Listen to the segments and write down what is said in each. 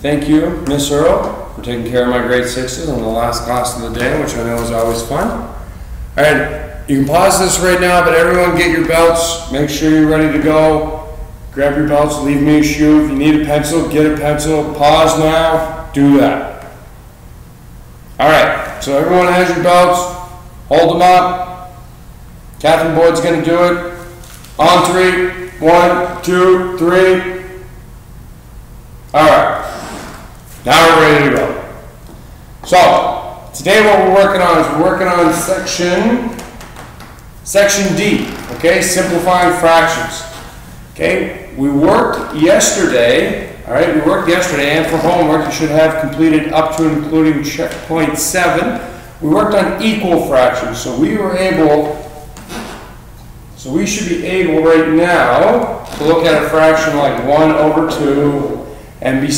Thank you, Miss Earl, for taking care of my grade 6s on the last class of the day, which I know is always fun. All right, you can pause this right now, but everyone get your belts. Make sure you're ready to go. Grab your belts, leave me a shoe. If you need a pencil, get a pencil. Pause now, do that. All right, so everyone has your belts. Hold them up. Captain Boyd's gonna do it. On 3, 1, 2, 3. All right. Now we're ready to go. So, today what we're working on is we're working on section D, okay, simplifying fractions. Okay, we worked yesterday, all right, and for homework you should have completed up to and including checkpoint 7. We worked on equal fractions, so we should be able right now to look at a fraction like 1 over 2, and be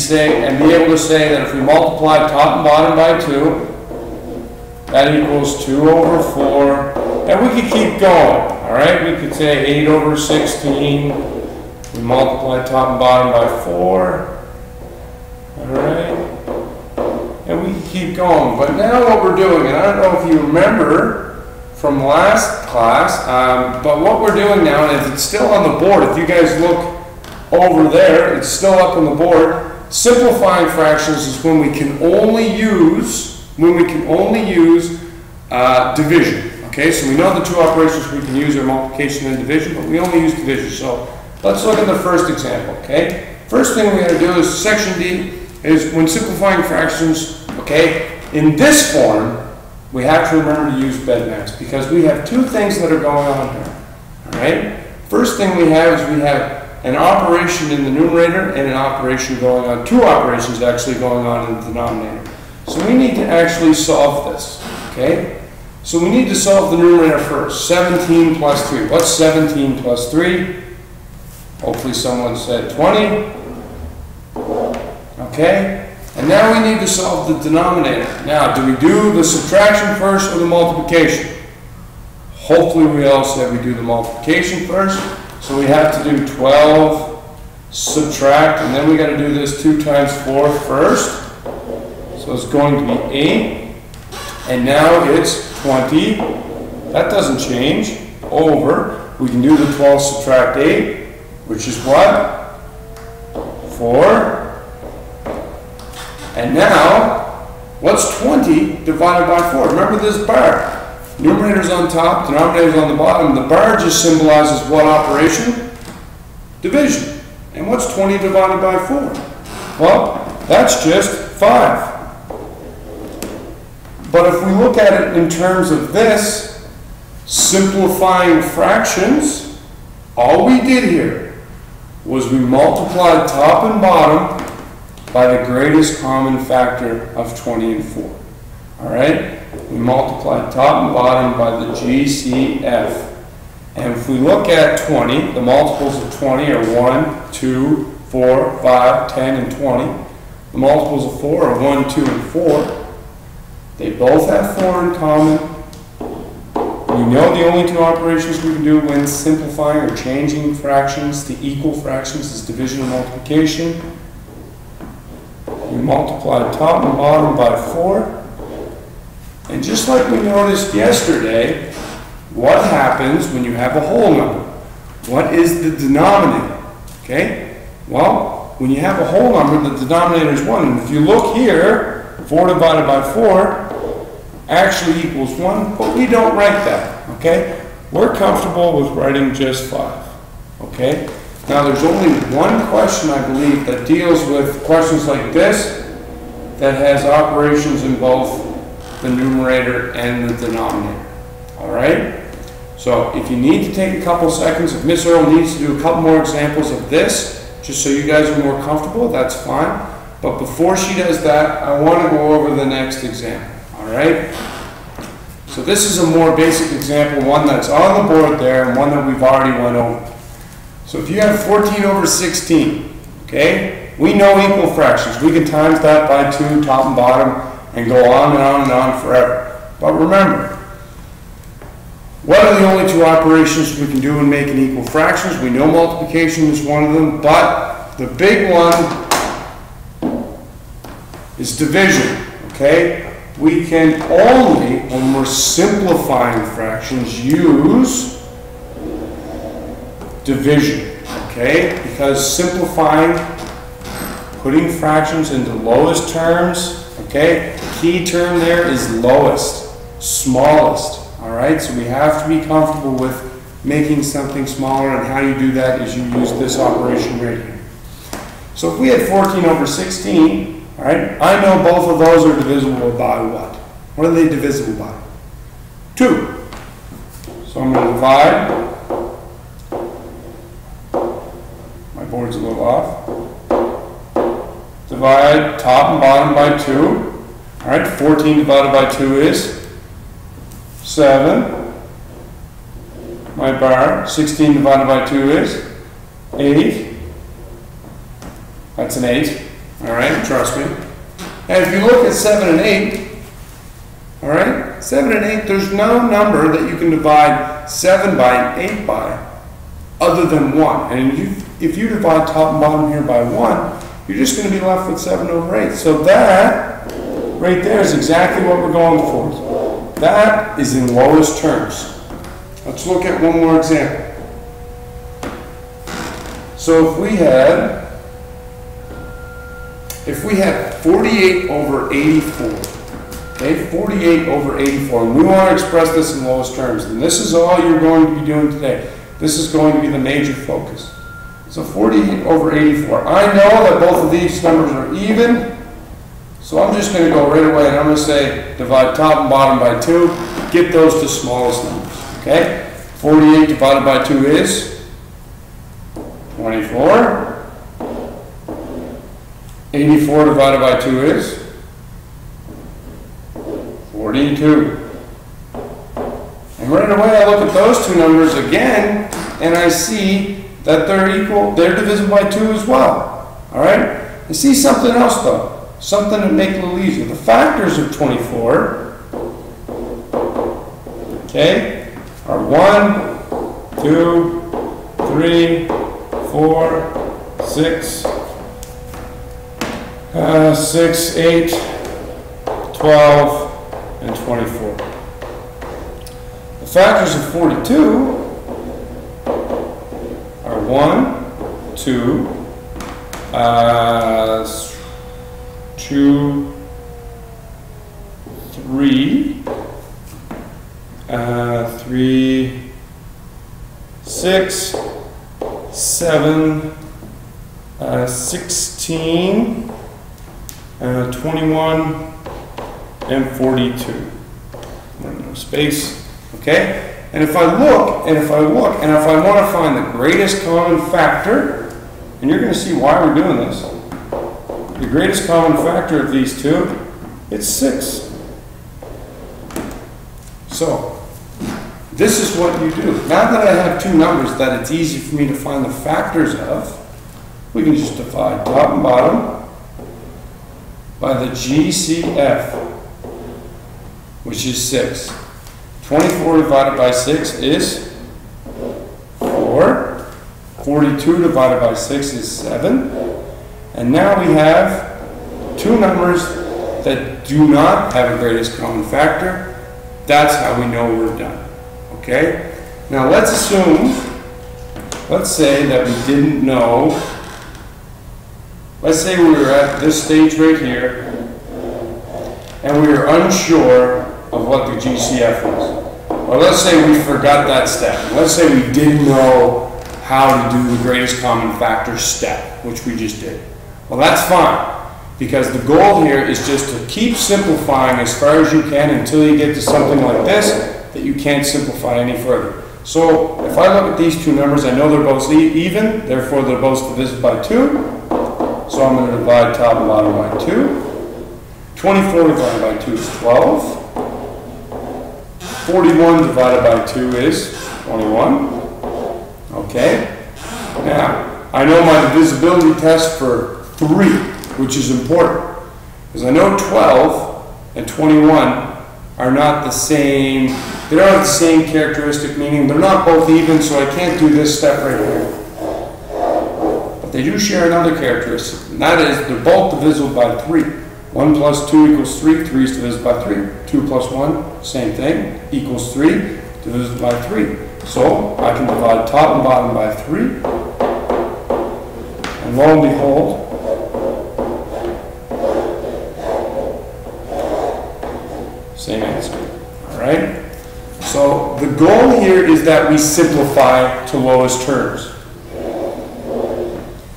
able to say that if we multiply top and bottom by 2, that equals 2 over 4, and we could keep going, all right? We could say 8 over 16, we multiply top and bottom by 4, all right? And we can keep going, but now what we're doing, and I don't know if you remember from last class, but what we're doing now, and it's still on the board, if you guys look over there, it's still up on the board. Simplifying fractions is when we can only use division. Okay, so we know the two operations we can use are multiplication and division, but we only use division. So let's look at the first example. Okay, first thing we're going to do is section D is when simplifying fractions. Okay, in this form, we have to remember to use bedmax because we have two things that are going on here. All right, first thing we have is we have an operation in the numerator and an operation going on, two operations actually going on in the denominator. So we need to actually solve this, okay? So we need to solve the numerator first, 17 plus 3. What's 17 plus 3? Hopefully someone said 20. Okay, and now we need to solve the denominator. Now, do we do the subtraction first or the multiplication? Hopefully we all said we do the multiplication first. So we have to do 12, subtract, and then we got to do this 2 times 4 first. So it's going to be 8, and now it's 20. That doesn't change. Over, we can do the 12 subtract 8, which is what? 4. And now, what's 20 divided by 4? Remember this bar. Numerator's on top, denominator's on the bottom. The bar just symbolizes what operation? Division. And what's 20 divided by 4? Well, that's just 5. But if we look at it in terms of this, simplifying fractions, all we did here was we multiplied top and bottom by the greatest common factor of 20 and 4. All right? We multiply top and bottom by the GCF. And if we look at 20, the multiples of 20 are 1, 2, 4, 5, 10, and 20. The multiples of 4 are 1, 2, and 4. They both have 4 in common. We know the only two operations we can do when simplifying or changing fractions to equal fractions is division and multiplication. We multiply top and bottom by 4. And just like we noticed yesterday, what happens when you have a whole number? What is the denominator? Okay? Well, when you have a whole number, the denominator is 1. And if you look here, 4 divided by 4 actually equals 1, but we don't write that. Okay? We're comfortable with writing just 5. Okay? Now, there's only one question, I believe, that deals with questions like this that has operations in both the numerator and the denominator. All right? So if you need to take a couple seconds, if Miss Earl needs to do a couple more examples of this, just so you guys are more comfortable, that's fine. But before she does that, I want to go over the next example. All right? So this is a more basic example, one that's on the board there and one that we've already went over. So if you have 14 over 16, okay, we know equal fractions. We can times that by 2, top and bottom, and go on and on and on forever. But remember, what are the only two operations we can do in making equal fractions? We know multiplication is one of them, but the big one is division, okay? We can only, when we're simplifying fractions, use division, okay? Because simplifying, putting fractions into lowest terms, okay? Key term there is lowest, smallest, all right? So we have to be comfortable with making something smaller, and how you do that is you use this operation right here. So if we had 14 over 16, all right, I know both of those are divisible by what? What are they divisible by? 2. So I'm going to divide. My board's a little off. Divide top and bottom by 2. All right, 14 divided by 2 is 7. My bar, 16 divided by 2 is 8. That's an 8. All right, trust me. And if you look at 7 and 8, all right, 7 and 8, there's no number that you can divide 7 by and 8 by other than 1. And if you divide top and bottom here by 1, you're just going to be left with 7 over 8. So that right there is exactly what we're going for. That is in lowest terms. Let's look at one more example. So if we had 48 over 84, okay, 48 over 84, and we want to express this in lowest terms, and this is all you're going to be doing today. This is going to be the major focus. So 48 over 84. I know that both of these numbers are even, so I'm just going to go right away and I'm going to say divide top and bottom by 2, get those to smallest numbers. Okay, 48 divided by 2 is 24. 84 divided by 2 is 42. And right away I look at those two numbers again and I see that they're equal, they're divisible by 2 as well. Alright? I see something else though. Something to make it a little easier. The factors of 24, okay, are 1, 2, 3, 4, 6, 6, 8, 12, and 24. The factors of 42 are 1, 2, 2, 3, 3, 6, 7, 16, 21, and 42. No space, okay? And if I look, and if I want to find the greatest common factor, and you're going to see why we're doing this, the greatest common factor of these two, it's 6. So, this is what you do. Now that I have two numbers that it's easy for me to find the factors of, we can just divide top and bottom by the GCF, which is 6. 24 divided by 6 is 4. 42 divided by 6 is 7. And now we have two numbers that do not have a greatest common factor. That's how we know we're done. Okay? Now let's assume, let's say that we didn't know, let's say we were at this stage right here and we were unsure of what the GCF was. Or let's say we forgot that step. Let's say we didn't know how to do the greatest common factor step, which we just did. Well, that's fine, because the goal here is just to keep simplifying as far as you can until you get to something like this that you can't simplify any further. So if I look at these two numbers, I know they're both even, therefore they're both divisible by 2. So I'm going to divide top and bottom by 2. 24 divided by 2 is 12. 41 divided by 2 is 21. Okay. Now, I know my divisibility test for 3, which is important, because I know 12 and 21 are not the same, they don't have the same characteristic, meaning they're not both even, so I can't do this step right here. But they do share another characteristic, and that is they're both divisible by 3, 1 plus 2 equals 3. 3 is divisible by 3. 2 plus 1, same thing, equals 3, divisible by 3. So I can divide top and bottom by 3. And lo and behold, same answer. All right? So the goal here is that we simplify to lowest terms.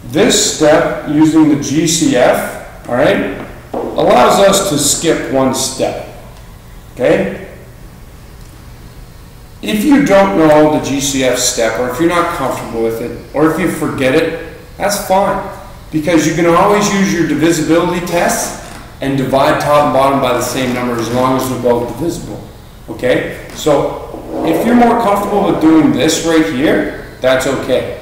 This step, using the GCF, all right, allows us to skip one step. Okay? If you don't know the GCF step, or if you're not comfortable with it, or if you forget it, that's fine. Because you can always use your divisibility tests and divide top and bottom by the same number as long as they're both divisible. Okay? So if you're more comfortable with doing this right here, that's okay.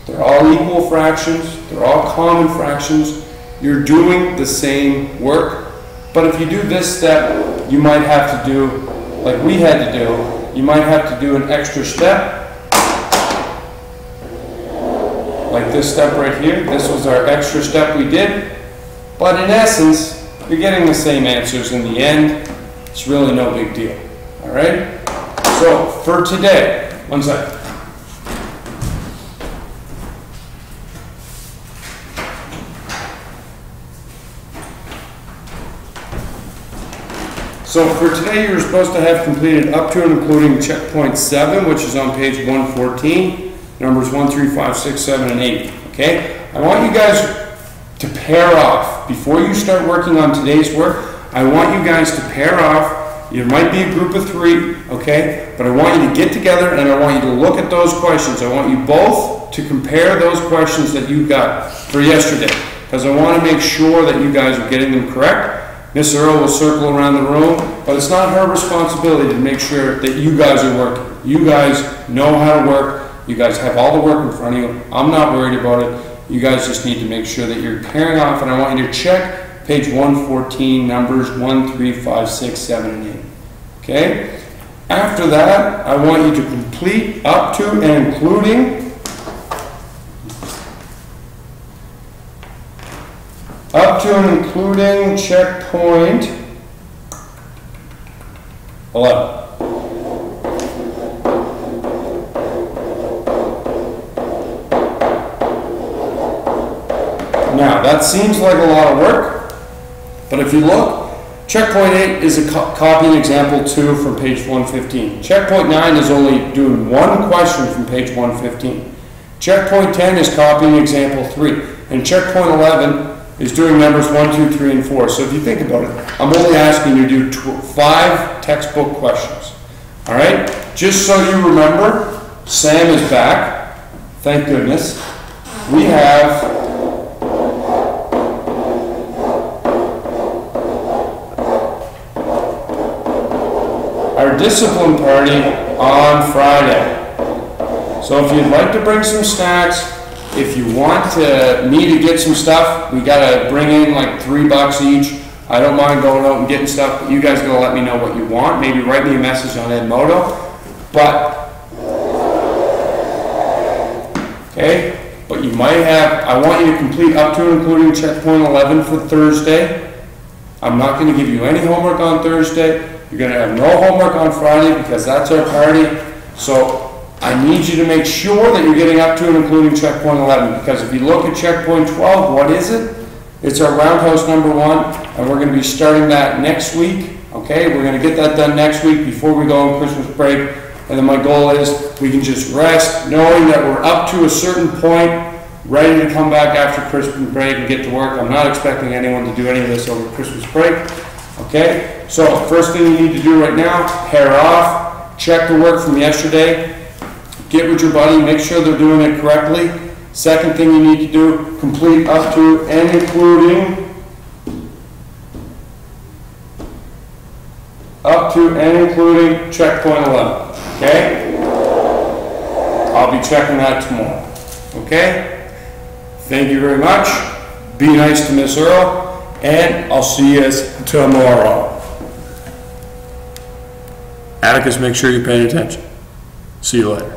They're all equal fractions, they're all common fractions, you're doing the same work. But if you do this step, you might have to do, like we had to do, you might have to do an extra step, like this step right here. This was our extra step we did, but in essence, you're getting the same answers in the end. It's really no big deal. All right? So for today, one second. So for today, you're supposed to have completed up to and including checkpoint 7, which is on page 114, numbers 1, 3, 5, 6, 7, and 8. Okay? I want you guys to pair off. Before you start working on today's work, I want you guys to pair off. There might be a group of 3, okay? But I want you to get together and I want you to look at those questions. I want you both to compare those questions that you got for yesterday, because I want to make sure that you guys are getting them correct. Miss Earl will circle around the room, but it's not her responsibility to make sure that you guys are working. You guys know how to work. You guys have all the work in front of you. I'm not worried about it. You guys just need to make sure that you're pairing off, and I want you to check page 114, numbers 1, 3, 5, 6, 7, and 8. Okay? After that, I want you to complete up to and including checkpoint 11. Now, that seems like a lot of work, but if you look, checkpoint 8 is a copying example 2 from page 115. Checkpoint 9 is only doing one question from page 115. Checkpoint 10 is copying example 3. And checkpoint 11 is doing numbers 1, 2, 3, and 4. So if you think about it, I'm only asking you to do 5 textbook questions. All right? Just so you remember, Sam is back. Thank goodness. We have our discipline party on Friday. So if you'd like to bring some snacks, if you want me to get some stuff, we gotta bring in like $3 each. I don't mind going out and getting stuff, but you guys gotta let me know what you want. Maybe write me a message on Edmodo. But you might have, I want you to complete up to and including checkpoint 11 for Thursday. I'm not gonna give you any homework on Thursday. You're gonna have no homework on Friday because that's our party. So I need you to make sure that you're getting up to and including checkpoint 11, because if you look at checkpoint 12, what is it? It's our roundhouse number 1, and we're going to be starting that next week. Okay, we're going to get that done next week before we go on Christmas break. And then my goal is we can just rest knowing that we're up to a certain point, ready to come back after Christmas break and get to work. I'm not expecting anyone to do any of this over Christmas break. Okay, so first thing you need to do right now, pair off, check the work from yesterday. Get with your buddy, make sure they're doing it correctly. Second thing you need to do, complete up to and including checkpoint 11. Okay? I'll be checking that tomorrow. Okay? Thank you very much. Be nice to Miss Earl, and I'll see you tomorrow. Atticus, make sure you're paying attention. See you later.